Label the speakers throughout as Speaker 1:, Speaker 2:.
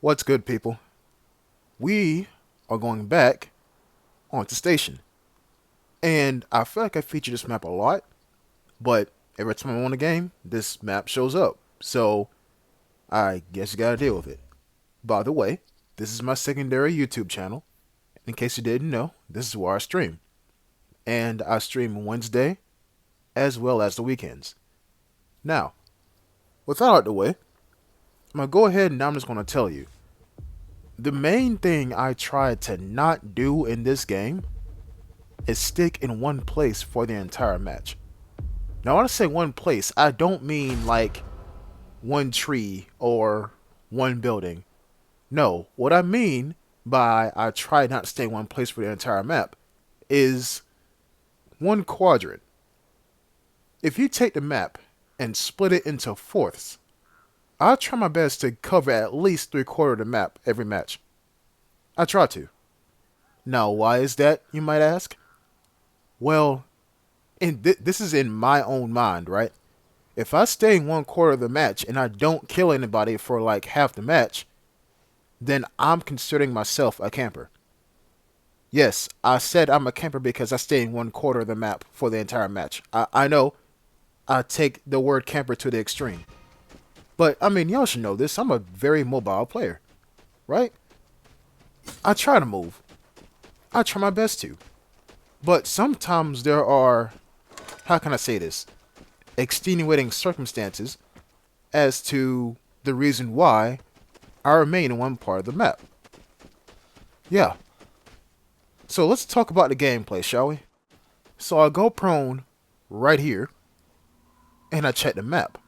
Speaker 1: What's good, people? We are going back onto station. And I feel like I feature this map a lot, but every time I'm on a game, this map shows up. So I guess you gotta deal with it. By the way, this is my secondary YouTube channel. In case you didn't know, this is where I stream. And I stream Wednesday as well as the weekends. Now, with that out of the way, I'm gonna go ahead and I'm just gonna tell you. The main thing I try to not do in this game is stick in one place for the entire match. Now, when I say one place, I don't mean like one tree or one building. No, what I mean by I try not to stay in one place for the entire map is one quadrant. If you take the map and split it into fourths, I try my best to cover at least 3/4 of the map every match. I try to. Now, why is that, you might ask? Well, this is in my own mind, right? If I stay in 1/4 of the match and I don't kill anybody for like half the match, then I'm considering myself a camper. Yes, I said I'm a camper because I stay in 1/4 of the map for the entire match. I know I take the word camper to the extreme. But, I mean, y'all should know this. I'm a very mobile player, right? I try to move. I try my best to. But sometimes there are, how can I say this, extenuating circumstances as to the reason why I remain in one part of the map. Yeah. So let's talk about the gameplay, shall we? So I go prone right here, and I check the map.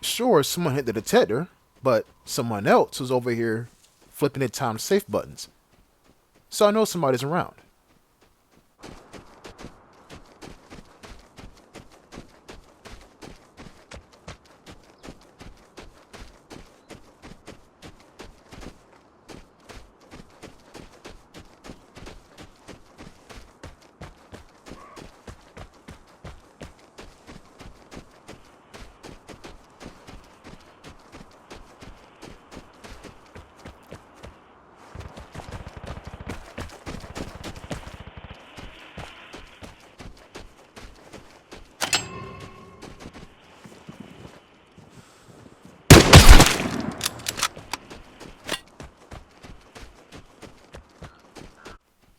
Speaker 1: Sure, someone hit the detector, but someone else was over here flipping the time safe buttons. So I know somebody's around.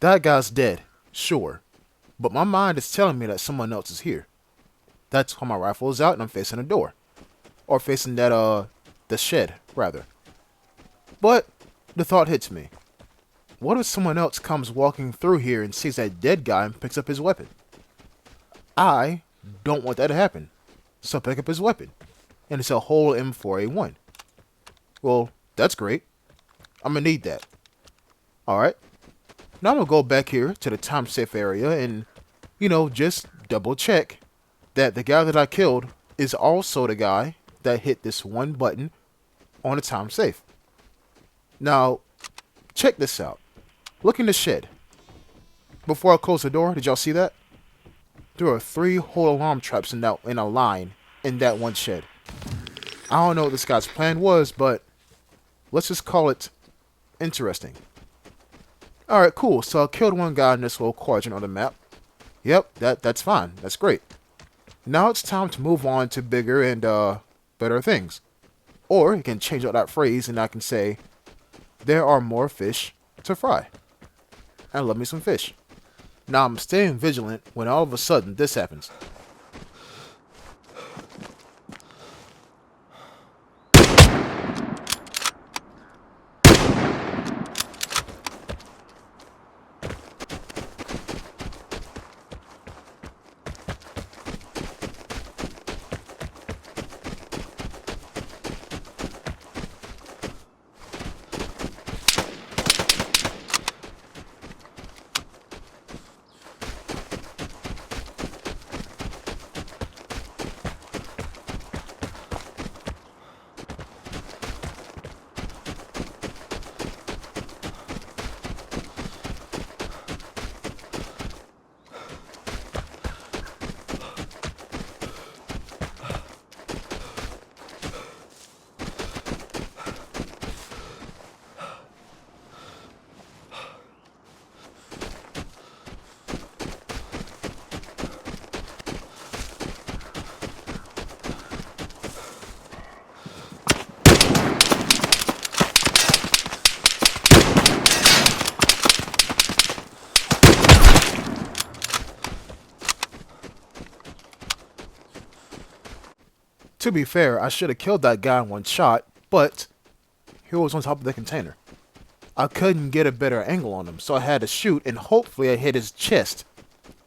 Speaker 1: That guy's dead, sure, but my mind is telling me that someone else is here. That's why my rifle is out and I'm facing a door. Or facing the shed, rather. But the thought hits me. What if someone else comes walking through here and sees that dead guy and picks up his weapon? I don't want that to happen. So I pick up his weapon. And it's a whole M4A1. Well, that's great. I'm gonna need that. Alright. Now I'm gonna go back here to the time safe area and, just double check that the guy that I killed is also the guy that hit this one button on the time safe. Now, check this out. Look in the shed. Before I close the door, did y'all see that? There are 3 whole alarm traps in a line in that one shed. I don't know what this guy's plan was, but let's just call it interesting. Alright, cool. So I killed one guy in this little quadrant on the map. Yep, that's fine. That's great. Now it's time to move on to bigger and better things. Or you can change out that phrase and I can say, there are more fish to fry. I love me some fish. Now I'm staying vigilant when all of a sudden this happens. To be fair, I should have killed that guy in one shot, but he was on top of the container. I couldn't get a better angle on him, so I had to shoot, and hopefully I hit his chest.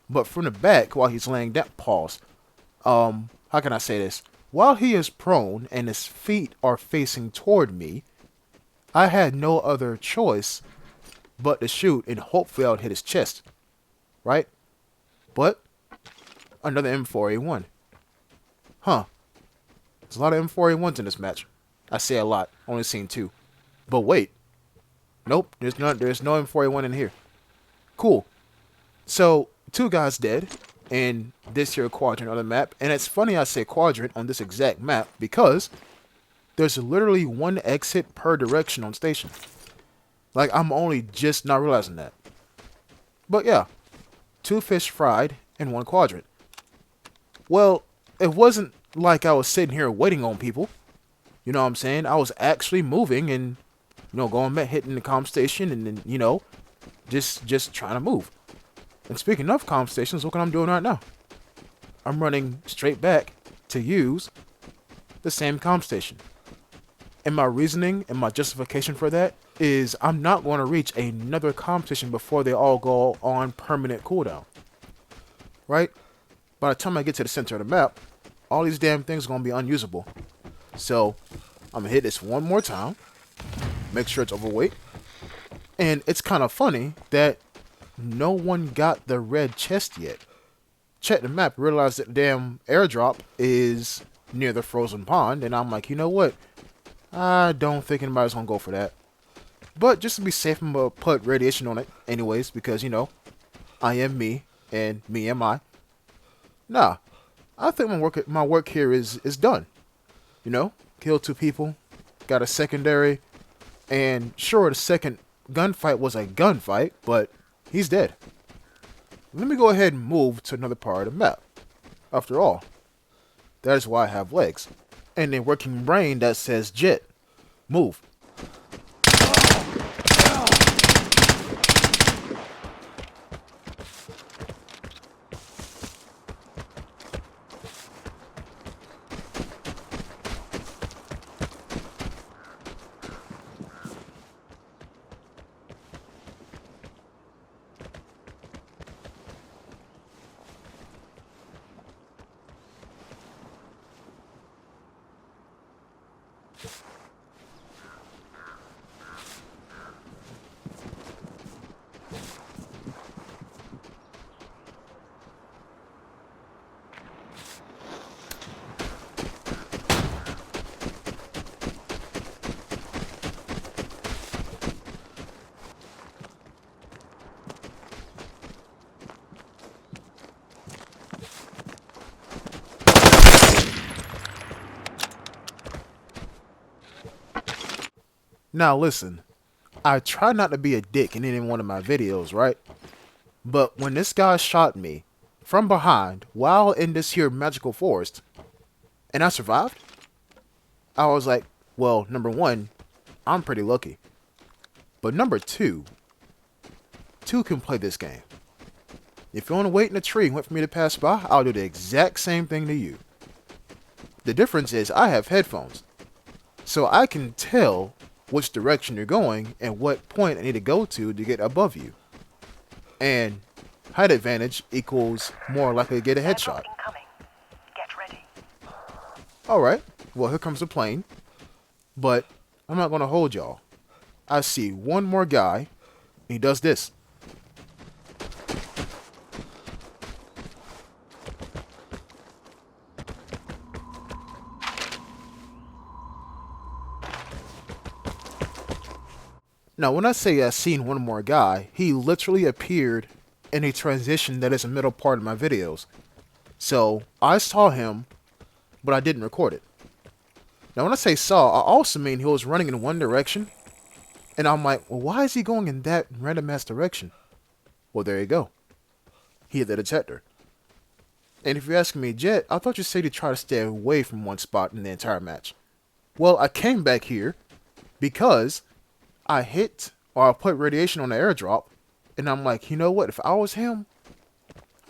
Speaker 1: But from the back, while he's laying down, pause. How can I say this? While he is prone and his feet are facing toward me, I had no other choice but to shoot, and hopefully I would hit his chest. Right? But another M4A1. Huh. There's a lot of M4A1s in this match. I say a lot. Only seen 2. But wait. Nope. There's no M4A1 in here. Cool. So 2 guys dead in this here quadrant on the map. And it's funny I say quadrant on this exact map because there's literally 1 exit per direction on station. Like, I'm only just not realizing that. But yeah. 2 fish fried in 1 quadrant. Well, it wasn't like I was sitting here waiting on people. You know what I'm saying? I was actually moving and, going back, hitting the comm station and then, just trying to move. And speaking of comm stations, look what I'm doing right now. I'm running straight back to use the same comm station. And my reasoning and my justification for that is I'm not going to reach another comm station before they all go on permanent cooldown. Right? By the time I get to the center of the map, all these damn things are going to be unusable. So, I'm going to hit this one more time. Make sure it's overweight. And it's kind of funny that no one got the red chest yet. Check the map, realize that the damn airdrop is near the frozen pond. And I'm like, you know what? I don't think anybody's going to go for that. But just to be safe, I'm going to put radiation on it anyways. Because, I am me. And me am I. Nah. I think my work here is done. Killed 2 people. Got a secondary. And sure, the second gunfight was a gunfight, but he's dead. Let me go ahead and move to another part of the map. After all, that is why I have legs. And a working brain that says jet. Move. Now listen, I try not to be a dick in any one of my videos, right? But when this guy shot me from behind while in this here magical forest, and I survived, I was like, well, number 1, I'm pretty lucky. But number 2 can play this game. If you want to wait in a tree and wait for me to pass by, I'll do the exact same thing to you. The difference is I have headphones, so I can tell which direction you're going and what point I need to go to get above you. And height advantage equals more likely to get a headshot.
Speaker 2: Get ready.
Speaker 1: Alright, well here comes the plane. But I'm not going to hold y'all. I see one more guy, and he does this. Now, when I say I seen one more guy, he literally appeared in a transition that is the middle part of my videos. So, I saw him, but I didn't record it. Now, when I say saw, I also mean he was running in one direction. And I'm like, well, why is he going in that random ass direction? Well, there you go. He hit the detector. And if you're asking me, Jet, I thought you said you try to stay away from one spot in the entire match. Well, I came back here because I put radiation on the airdrop, and I'm like, you know what? If I was him,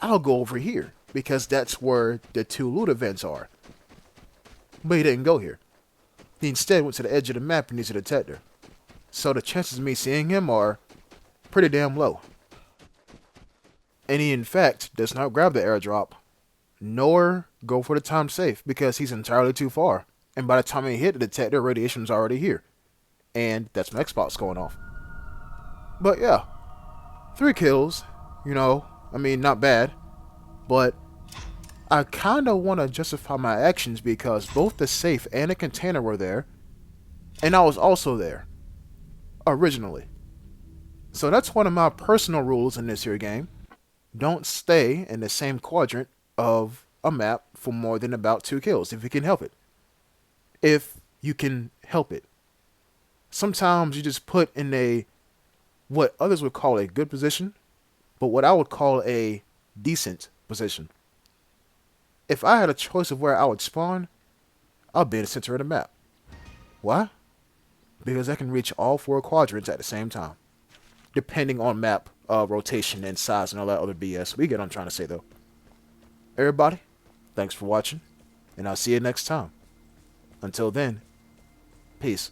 Speaker 1: I'll go over here because that's where the 2 loot events are. but he didn't go here. He instead went to the edge of the map and used a detector. So the chances of me seeing him are pretty damn low. And he in fact does not grab the airdrop, nor go for the time safe because he's entirely too far. And by the time he hit the detector, radiation's already here. And that's my Xbox going off. But yeah, 3 kills, not bad. But I kinda wanna justify my actions because both the safe and the container were there, and I was also there. Originally. So that's one of my personal rules in this here game. Don't stay in the same quadrant of a map for more than about 2 kills if you can help it. If you can help it. Sometimes you just put in a what others would call a good position, but what I would call a decent position. If I had a choice of where I would spawn, I'll be in the center of the map. Why? Because I can reach all 4 quadrants at the same time, depending on map rotation and size and all that other BS. We get what I'm trying to say though. Everybody, thanks for watching, and I'll see you next time. Until then, peace.